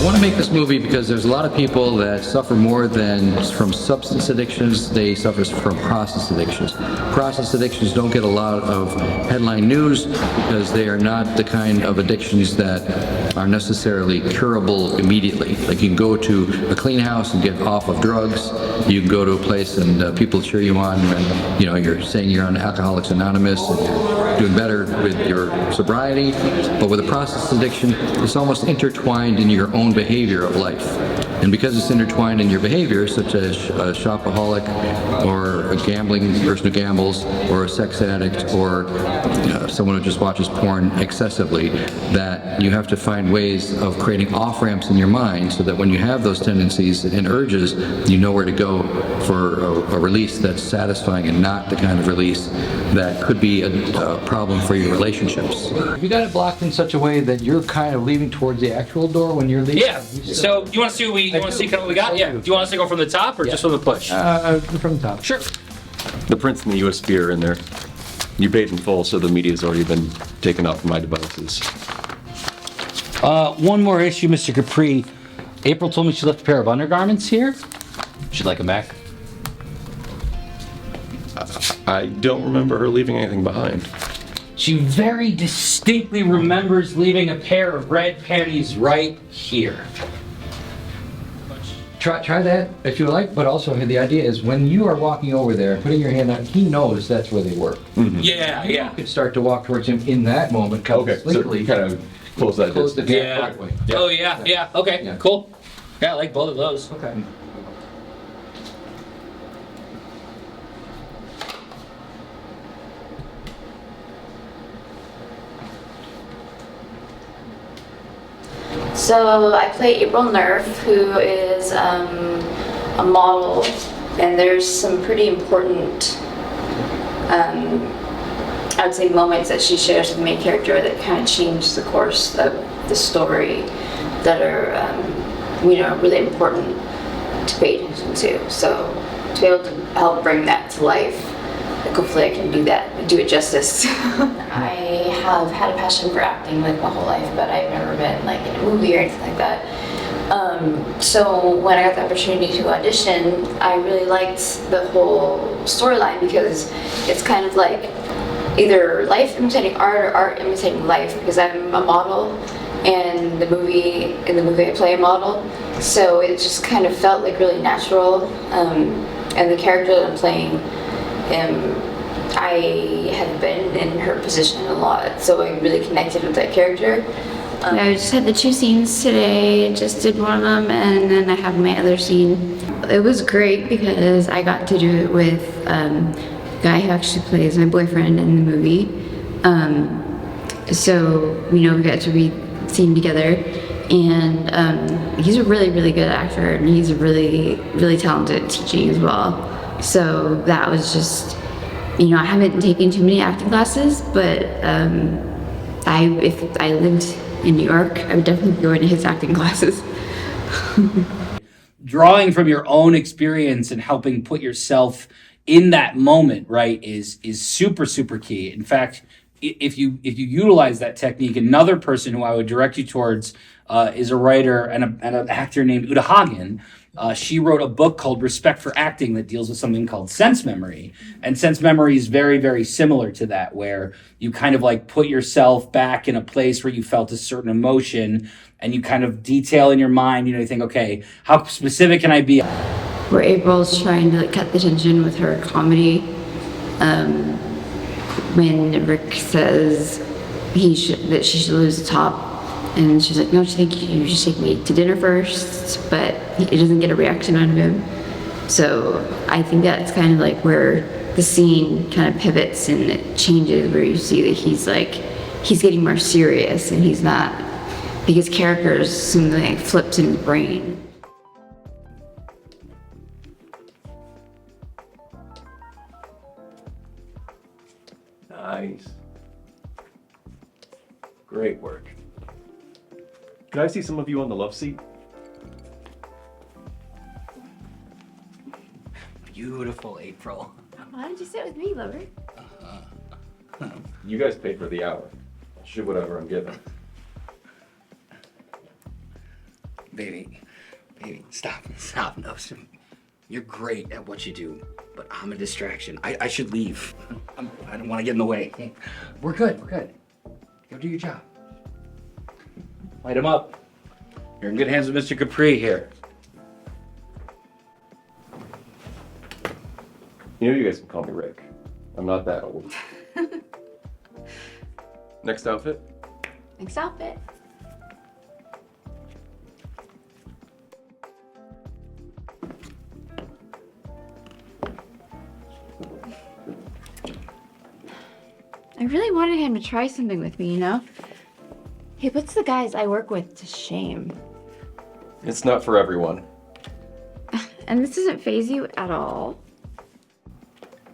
I want to make this movie because there's a lot of people that suffer more than from substance addictions. They suffer from process addictions. Process addictions don't get a lot of headline news because they are not the kind of addictions that are necessarily curable immediately. Like you can go to a clean house and get off of drugs. You can go to a place and people cheer you on and you're saying you're on Alcoholics Anonymous and you're doing better with your sobriety. But with a process addiction, it's almost intertwined in your own behavior of life. And because it's intertwined in your behavior, such as a shopaholic or a gambling person who gambles or a sex addict or someone who just watches porn excessively, that you have to find ways of creating off-ramps in your mind so that when you have those tendencies and urges, you know where to go for a release that's satisfying and not the kind of release that could be a problem for your relationships. You got it blocked in such a way that you're kind of leaving towards the actual door when you're leaving? Yeah. So you want to see what we got? Yeah. Do you want us to go from the top or just from the push? From the top. Sure. The prints and the USB are in there. You paid in full, so the media's already been taken off my devices. One more issue, Mr. Capri. April told me she left a pair of undergarments here. She'd like them back. I don't remember her leaving anything behind. She very distinctly remembers leaving a pair of red panties right here. Try that if you like, but also the idea is when you are walking over there, putting your hand out, he knows that's where they were. Mm-hmm. Yeah. You could start to walk towards him in that moment. Okay, so you kind of close that Close the distance. gap Yeah. that way. Oh yeah. Okay. Yeah. Cool. Yeah, I like both of those. Okay. So I play April Nerf, who is a model, and there's some pretty important, I would say, moments that she shares with the main character that kind of change the course of the story that are, really important to pay attention to. So to be able to help bring that to life, hopefully I can do it justice. I have had a passion for acting like my whole life, but I've never been like in a movie or anything like that. So when I got the opportunity to audition, I really liked the whole storyline because it's kind of like either life imitating art or art imitating life, because I'm a model and in the movie I play a model. So it just kind of felt like really natural. And the character that I'm playing, I have been in her position a lot, so I really connected with that character. I just had the 2 scenes today, just did one of them, and then I have my other scene. It was great because I got to do it with a guy who actually plays my boyfriend in the movie. So, we got to read the scene together, and he's a really, really good actor, and he's really, really talented at teaching as well. So that was just, I haven't taken too many acting classes, but if I lived in New York, I would definitely go into his acting classes. Drawing from your own experience and helping put yourself in that moment, right, is super, super key. In fact, if you utilize that technique, another person who I would direct you towards is a writer and an actor named Uta Hagen. She wrote a book called Respect for Acting that deals with something called sense memory. And sense memory is very, very similar to that, where you kind of like put yourself back in a place where you felt a certain emotion and you kind of detail in your mind, you think, okay, how specific can I be? Where April's trying to cut the tension with her comedy. When Rick says that she should lose the top, and she's like, no, you should take me to dinner first, but it doesn't get a reaction out of him. So I think that's kind of like where the scene kind of pivots and it changes, where you see that he's getting more serious and he's not, because characters seem like flipped in his brain. Nice. Great work. Can I see some of you on the love seat? Beautiful, April. Why don't you sit with me, lover? You guys paid for the hour. I'll shoot whatever I'm given. baby, stop. No, you're great at what you do, but I'm a distraction. I should leave. I don't want to get in the way. We're good. Go do your job. Light him up. You're in good hands with Mr. Capri here. You know you guys can call me Rick. I'm not that old. Next outfit? Next outfit. I really wanted him to try something with me, you know? He puts the guys I work with to shame. It's not for everyone. And this doesn't faze you at all.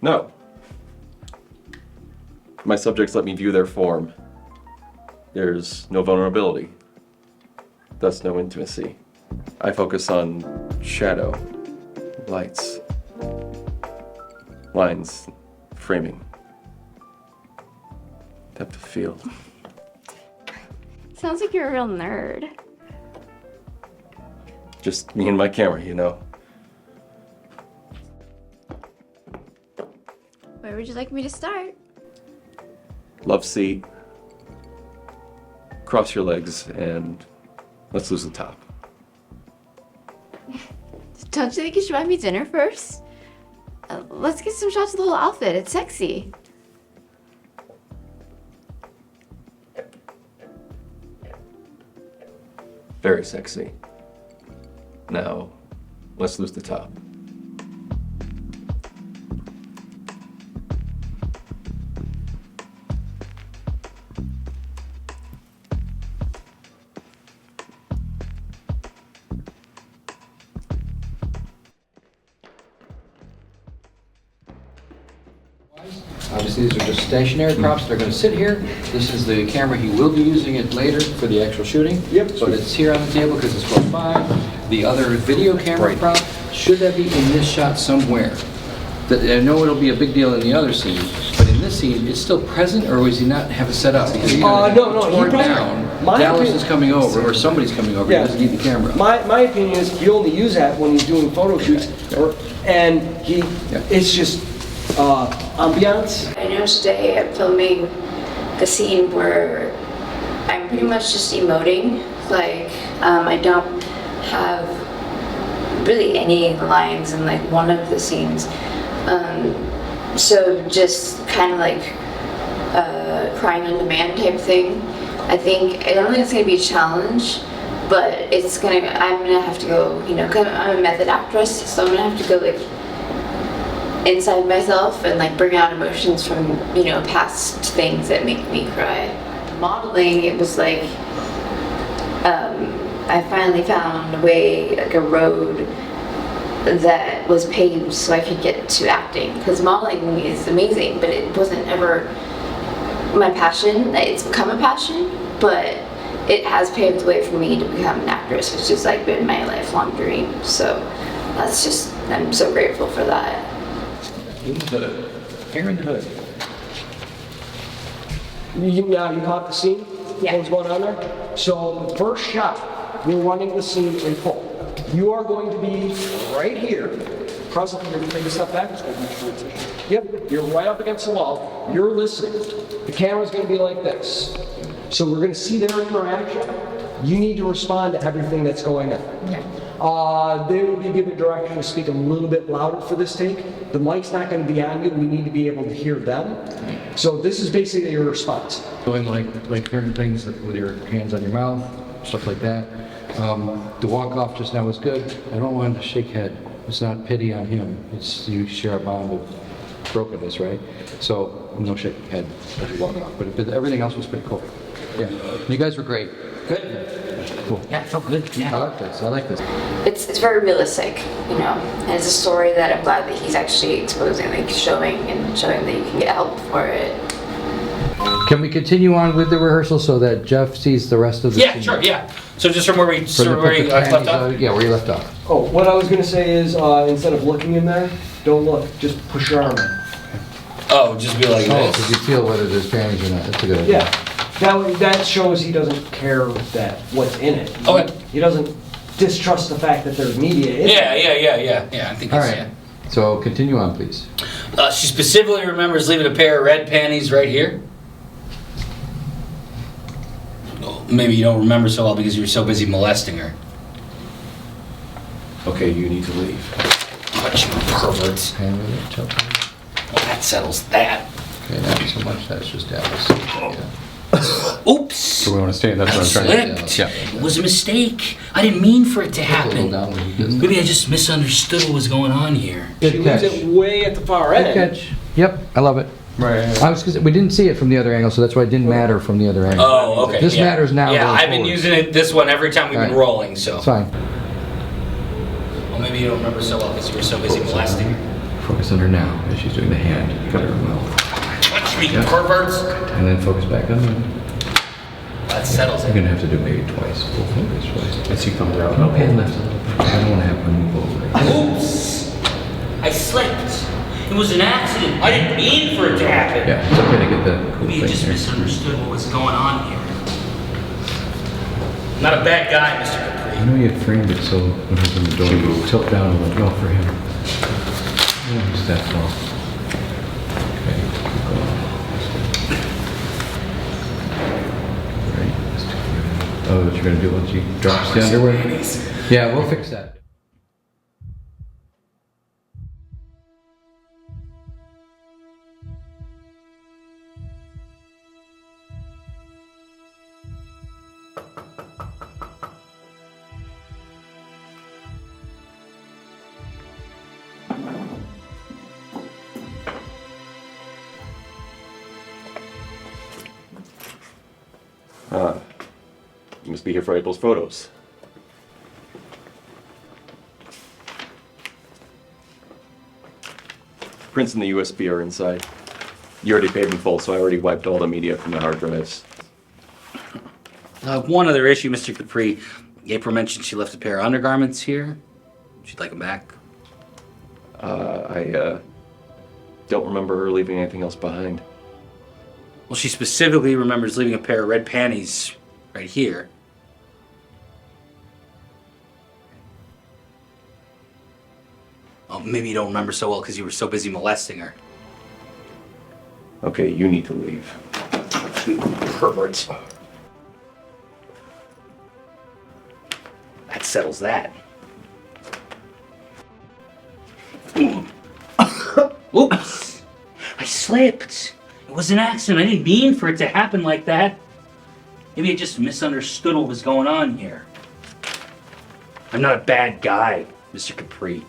No. My subjects let me view their form. There's no vulnerability. Thus no intimacy. I focus on shadow, lights, lines, framing, depth of field. Sounds like you're a real nerd. Just me and my camera, you know. Where would you like me to start? Love seat. Cross your legs and let's lose the top. Don't you think you should buy me dinner first? Let's get some shots of the whole outfit. It's sexy. Very sexy. Now, let's lose the top. Obviously, these are just stationary props. They're going to sit here. This is the camera. He will be using it later for the actual shooting. Yep. But it's here on the table because it's close by. The other video camera prop, should that be in this shot somewhere? I know it'll be a big deal in the other scene, but in this scene, it's still present, or does he not have it set up? Because he's going to no, he torn probably- down. my Dallas opinion- is coming over, or somebody's coming over. Yeah. He doesn't need the camera. My opinion is you only use that when he's doing photo shoots, and it's just ambiance. I know today I'm filming the scene where I'm pretty much just emoting. Like, I don't have really any lines in like one of the scenes. So just kind of like crying on demand type thing. I don't think it's gonna be a challenge, but I'm gonna have to go, you know, 'cause I'm a method actress, so I'm gonna have to go like inside myself and like bring out emotions from, you know, past things that make me cry. Modeling, it was like I finally found a way, like a road that was paved so I could get to acting, because modeling is amazing, but it wasn't ever my passion. It's become a passion, but it has paved the way for me to become an actress, which has like been my lifelong dream. So I'm so grateful for that. In the hood. Hair in the hood. You caught the scene? Yeah. What's going on there? So the first shot, we're running the scene in full. You are going to be right here. Cross up, you're going to take a step back. Yep, you're right up against the wall. You're listening. The camera's going to be like this. So we're going to see their interaction. You need to respond to everything that's going on. They will be given direction to speak a little bit louder for this take. The mic's not going to be on you. We need to be able to hear them. So this is basically your response. Doing like certain things with your hands on your mouth, stuff like that. The walk off just now was good. I don't want to shake head. It's not pity on him. It's you share a bond of brokenness, right? So no shaking head as you walk off. But everything else was pretty cool. Yeah, you guys were great. Good. Cool. Yeah, it felt good. Yeah. I like this. It's very realistic, you know, and it's a story that I'm glad that he's actually exposing, like showing that you can get help for it. Can we continue on with the rehearsal so that Jeff sees the rest of the Yeah, scene? sure, yeah. So just from where we So you put the left panties, off? yeah, where you left off. Oh, what I was going to say is instead of looking in there, don't look. Just push your arm in. Oh, just be like Oh, this. because you feel whether there's panties or not. That's a good idea. Yeah. That shows he doesn't care that what's in it. Okay. He doesn't distrust the fact that they're media. Yeah. I think All it's, right. So continue on, please. She specifically remembers leaving a pair of red panties right here. Well, maybe you don't remember so well because you were so busy molesting her. Okay, you need to leave. What, you perverts. Hand with it, choke. Well, that settles that. Okay, not so much. That's just Dallas. Yeah. Oops. So we want to stay. That's what I'm trying to Slipped. do. Yeah. It was a mistake. I didn't mean for it to A happen. little down when you did. Maybe I just misunderstood what was going on here. She Good leaves catch. it way at the far Good end. catch. Yep, I love it. Right. I was we didn't see it from the other angle, so that's why it didn't matter from the other angle. Oh, okay. This yeah. matters now Yeah, going I've been forward. using this one every time we've been Right. rolling, so. It's fine. Well, maybe you don't remember so well because you were so busy molesting her. Focus on her now as she's doing the hand. Cut her mouth. Touch me, Yeah. perverts. And then focus back on me. That settles You're it. gonna have to do maybe twice. Full focus twice. As he comes out. No, hand left a little bit. I don't want to have one move over. Oops! I slipped. It was an accident. I didn't mean for it to happen. Yeah, it's okay to get the cool Maybe you thing just there. misunderstood what was going on here. I'm not a bad guy, Mr. I Capri. know you had framed it so when he's in the door, you tilt down a little. No, for him. Yeah, just that small. Okay, keep going. Right, let's do it. Oh, what you're gonna do once she drops the underwear? Yeah, we'll fix that. You must be here for April's photos. Prints and the USB are inside. You already paid in full, so I already wiped all the media from the hard drives. One other issue, Mr. Capri. April mentioned she left a pair of undergarments here. She'd like them back. I don't remember her leaving anything else behind. Well, she specifically remembers leaving a pair of red panties right here. Oh, maybe you don't remember so well because you were so busy molesting her. Okay, you need to leave. Perverts. That settles that. Oops! I slipped. It was an accident. I didn't mean for it to happen like that. Maybe I just misunderstood what was going on here. I'm not a bad guy, Mr. Capri.